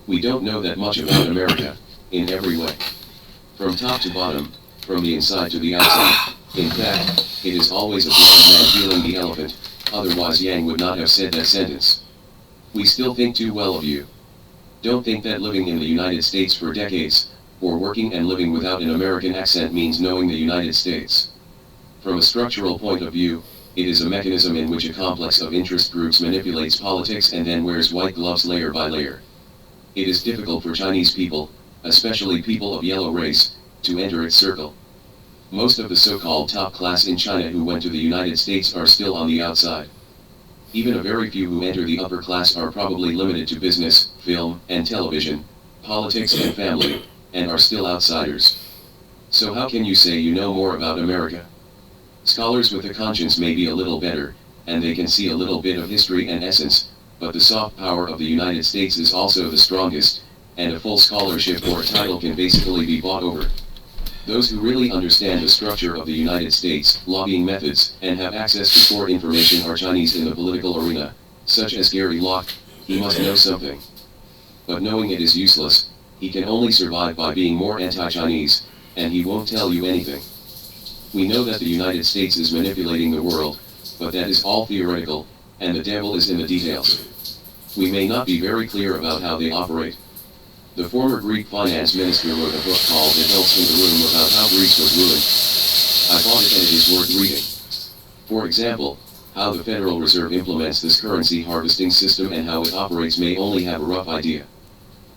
We don't know that much about America, in every way. From top to bottom, from the inside to the outside. In fact, it is always a blind man feeling the elephant, otherwise Yang would not have said that sentence. We still think too well of you. Don't think that living in the United States for decades, or working and living without an American accent means knowing the United States. From a structural point of view, it is a mechanism in which a complex of interest groups manipulates politics and then wears white gloves layer by layer. It is difficult for Chinese people, especially people of yellow race, to enter its circle. Most of the so-called top class in China who went to the United States are still on the outside. Even a very few who enter the upper class are probably limited to business, film, and television, politics and family, and are still outsiders. So how can you say you know more about America? Scholars with a conscience may be a little better, and they can see a little bit of history and essence, but the soft power of the United States is also the strongest, and a full scholarship or a title can basically be bought over. Those who really understand the structure of the United States, lobbying methods, and have access to core information are Chinese in the political arena, such as Gary Locke. He must know something. But knowing it is useless. He can only survive by being more anti-Chinese, and he won't tell you anything. We know that the United States is manipulating the world, but that is all theoretical, and the devil is in the details. We may not be very clear about how they operate. The former Greek finance minister wrote a book called Adults in the Room about how Greece was ruined. I bought it and it is worth reading. For example, how the Federal Reserve implements this currency harvesting system and how it operates may only have a rough idea.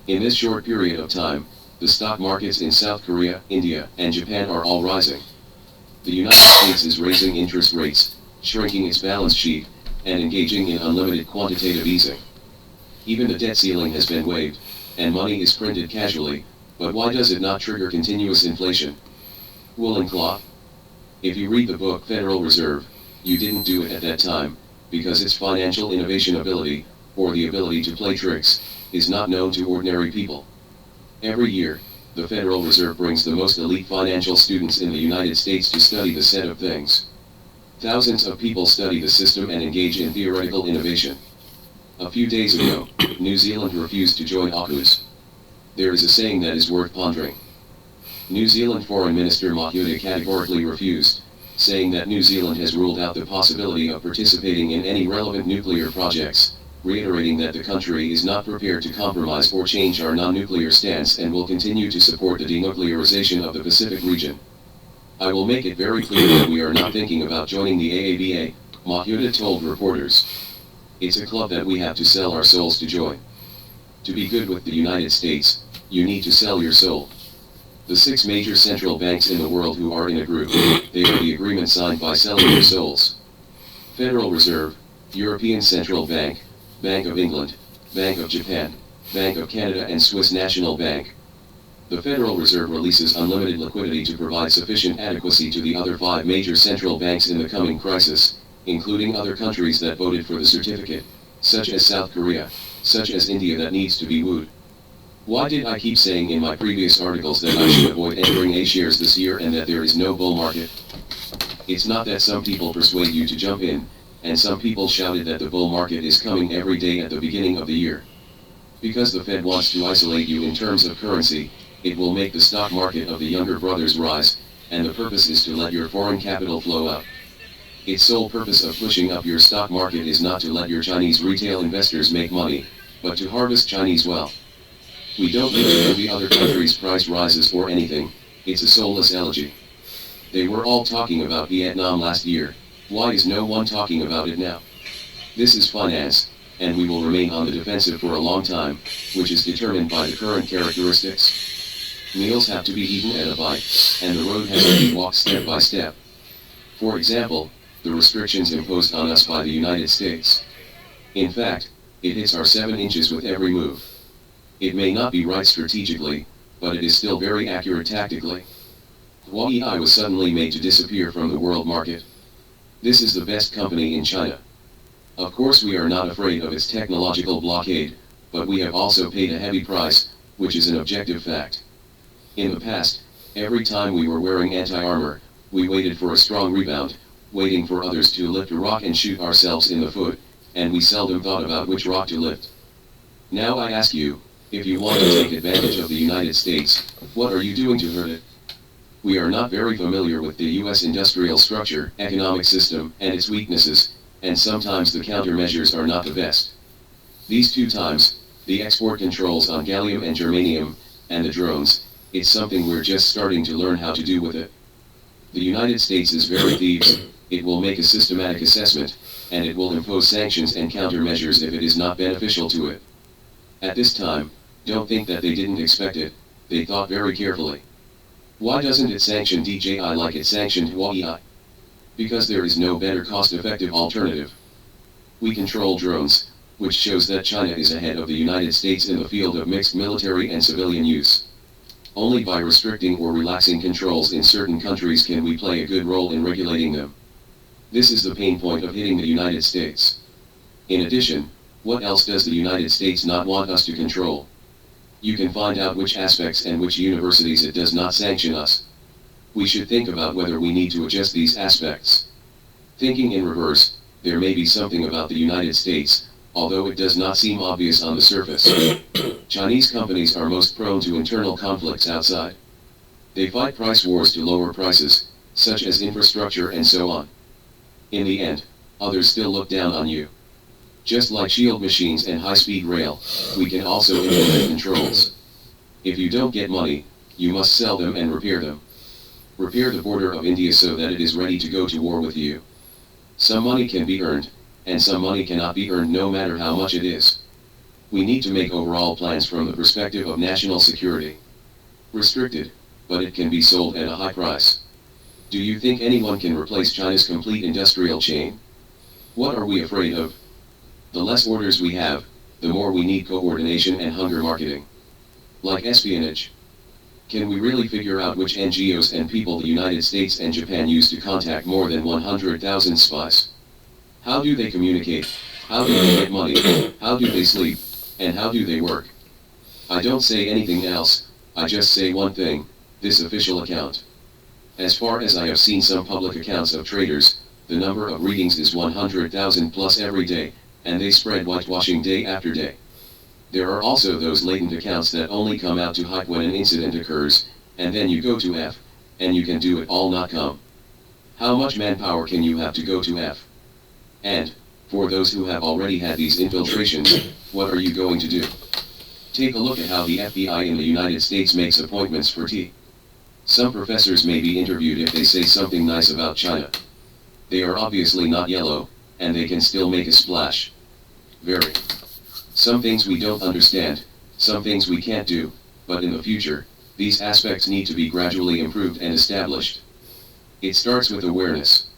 In this short period of time, the stock markets in South Korea, India, and Japan are all rising. The United States is raising interest rates, shrinking its balance sheet, and engaging in unlimited quantitative easing. Even the debt ceiling has been waived, and money is printed casually, but why does it not trigger continuous inflation? Woolen cloth? If you read the book Federal Reserve, you didn't do it at that time, because its financial innovation ability, or the ability to play tricks, is not known to ordinary people. Every year, the Federal Reserve brings the most elite financial students in the United States to study the set of things. Thousands of people study the system and engage in theoretical innovation. A few days ago, New Zealand refused to join AUKUS. There is a saying that is worth pondering. New Zealand Foreign Minister Mahuta categorically refused, saying that New Zealand has ruled out the possibility of participating in any relevant nuclear projects, reiterating that the country is not prepared to compromise or change our non-nuclear stance and will continue to support the denuclearization of the Pacific region. I will make it very clear that we are not thinking about joining the AABA, Mahuta told reporters. It's a club that we have to sell our souls to join. To be good with the United States, you need to sell your soul. The 6 major central banks in the world who are in a group, they are the agreement signed by selling their souls. Federal Reserve, European Central Bank, Bank of England, Bank of Japan, Bank of Canada and Swiss National Bank. The Federal Reserve releases unlimited liquidity to provide sufficient adequacy to the other 5 major central banks in the coming crisis, including other countries that voted for the certificate, such as South Korea, such as India that needs to be wooed. Why did I keep saying in my previous articles that I should avoid entering A shares this year and that there is no bull market? It's not that some people persuade you to jump in, and some people shouted that the bull market is coming every day at the beginning of the year. Because the Fed wants to isolate you in terms of currency, it will make the stock market of the younger brothers rise, and the purpose is to let your foreign capital flow out. Its sole purpose of pushing up your stock market is not to let your Chinese retail investors make money, but to harvest Chinese wealth. We don't need to envy other countries' price rises or anything, it's a soulless elegy. They were all talking about Vietnam last year, why is no one talking about it now? This is finance, and we will remain on the defensive for a long time, which is determined by the current characteristics. Meals have to be eaten at a bite, and the road has to be walked step by step. For example, the restrictions imposed on us by the United States. In fact, it hits our 7 inches with every move. It may not be right strategically, but it is still very accurate tactically. Huawei was suddenly made to disappear from the world market. This is the best company in China. Of course we are not afraid of its technological blockade, but we have also paid a heavy price, which is an objective fact. In the past, every time we were wearing anti-armor, we waited for a strong rebound, waiting for others to lift a rock and shoot ourselves in the foot, and we seldom thought about which rock to lift. Now I ask you, If you want to take advantage of the United States, what are you doing to hurt it? We are not very familiar with the U.S. industrial structure, economic system, and its weaknesses, and sometimes the countermeasures are not the best. These 2 times, the export controls on gallium and germanium, and the drones, it's something we're just starting to learn how to do with it. The United States is very thieves. It will make a systematic assessment, and it will impose sanctions and countermeasures if it is not beneficial to it. At this time, don't think that they didn't expect it, they thought very carefully. Why doesn't it sanction DJI like it sanctioned Huawei? Because there is no better cost-effective alternative. We control drones, which shows that China is ahead of the United States in the field of mixed military and civilian use. Only by restricting or relaxing controls in certain countries can we play a good role in regulating them. This is the pain point of hitting the United States. In addition, what else does the United States not want us to control? You can find out which aspects and which universities it does not sanction us. We should think about whether we need to adjust these aspects. Thinking in reverse, there may be something about the United States, although it does not seem obvious on the surface. Chinese companies are most prone to internal conflicts outside. They fight price wars to lower prices, such as infrastructure and so on. In the end, others still look down on you. Just like shield machines and high-speed rail, we can also implement controls. If you don't get money, you must sell them and repair them. Repair the border of India so that it is ready to go to war with you. Some money can be earned, and some money cannot be earned no matter how much it is. We need to make overall plans from the perspective of national security. Restricted, but it can be sold at a high price. Do you think anyone can replace China's complete industrial chain? What are we afraid of? The less orders we have, the more we need coordination and hunger marketing. Like espionage. Can we really figure out which NGOs and people the United States and Japan use to contact more than 100,000 spies? How do they communicate? How do they get money? How do they sleep? And how do they work? I don't say anything else, I just say one thing, this official account. As far as I have seen some public accounts of traders, the number of readings is 100,000 plus every day, and they spread whitewashing day after day. There are also those latent accounts that only come out to hype when an incident occurs, and then you go to F, and you can do it all not come. How much manpower can you have to go to F? And, for those who have already had these infiltrations, what are you going to do? Take a look at how the FBI in the United States makes appointments for tea. Some professors may be interviewed if they say something nice about China. They are obviously not yellow, and they can still make a splash. Very. Some things we don't understand, some things we can't do, but in the future, these aspects need to be gradually improved and established. It starts with awareness.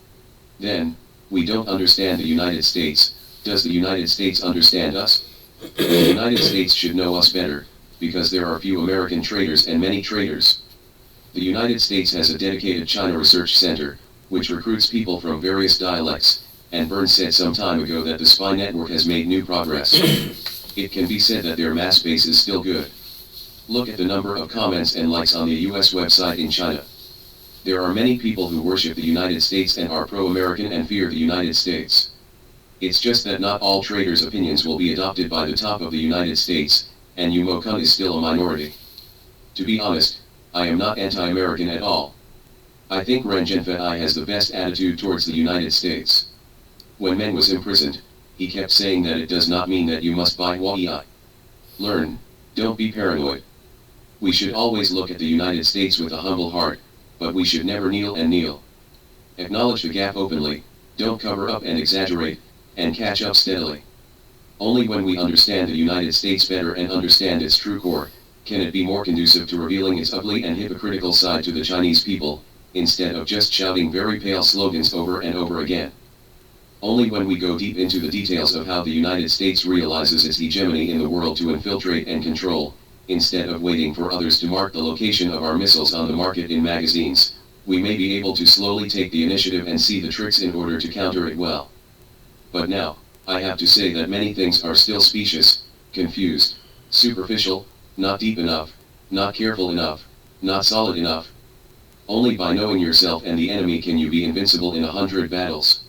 Then, we don't understand the United States. Does the United States understand us? The United States should know us better, because there are few American traders and many traders. The United States has a dedicated China Research Center, which recruits people from various dialects, and Burns said some time ago that the spy network has made new progress. It can be said that their mass base is still good. Look at the number of comments and likes on the US website in China. There are many people who worship the United States and are pro-American and fear the United States. It's just that not all traders' opinions will be adopted by the top of the United States, and Yumo Kun is still a minority. To be honest, I am not anti-American at all. I think Ren Zhengfei has the best attitude towards the United States. When Meng was imprisoned, he kept saying that it does not mean that you must buy Huawei. Learn, don't be paranoid. We should always look at the United States with a humble heart, but we should never kneel and kneel. Acknowledge the gap openly, don't cover up and exaggerate, and catch up steadily. Only when we understand the United States better and understand its true core, can it be more conducive to revealing its ugly and hypocritical side to the Chinese people, instead of just shouting very pale slogans over and over again. Only when we go deep into the details of how the United States realizes its hegemony in the world to infiltrate and control, instead of waiting for others to mark the location of our missiles on the market in magazines, we may be able to slowly take the initiative and see the tricks in order to counter it well. But now, I have to say that many things are still specious, confused, superficial, not deep enough, not careful enough, not solid enough. Only by knowing yourself and the enemy can you be invincible in 100 battles.